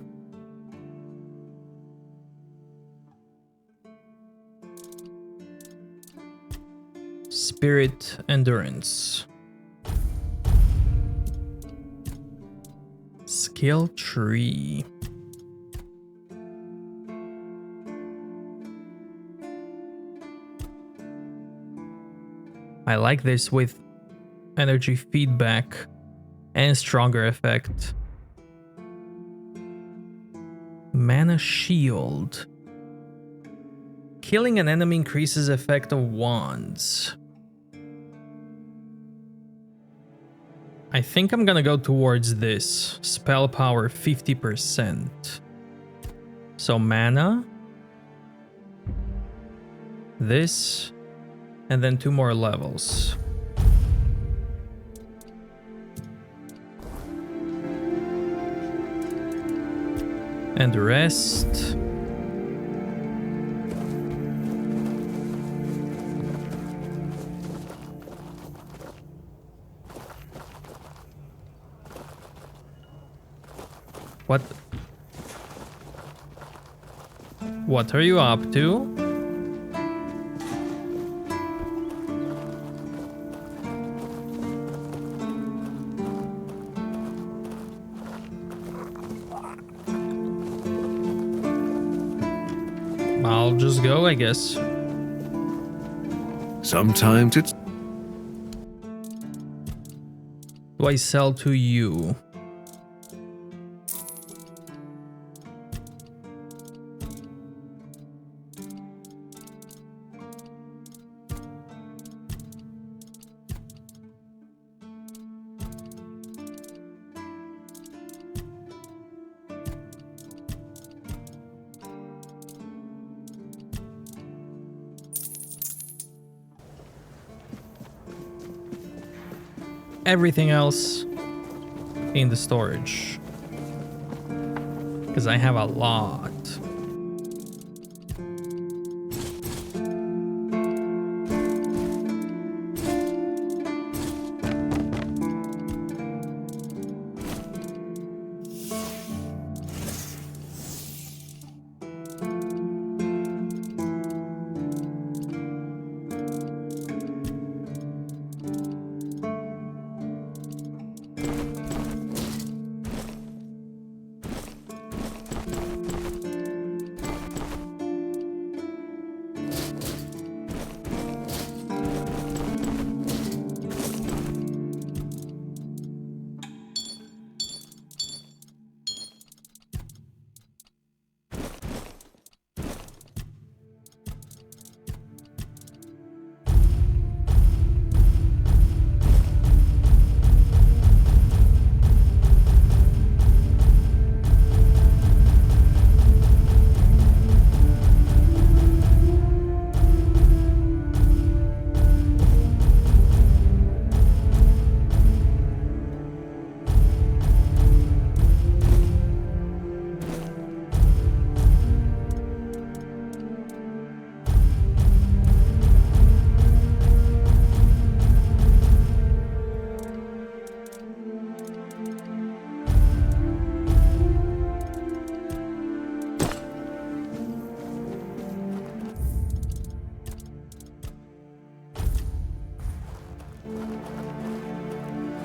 Spirit, endurance. Skill tree. I like this with energy feedback and stronger effect. Mana shield. Killing an enemy increases effect of wands. I think I'm gonna go towards this. Spell power 50%. So mana. This. And then 2 more levels. And rest. What are you up to? I'll just go, I guess. Sometimes it's... Do I sell to you? Everything else in the storage, because I have a lot.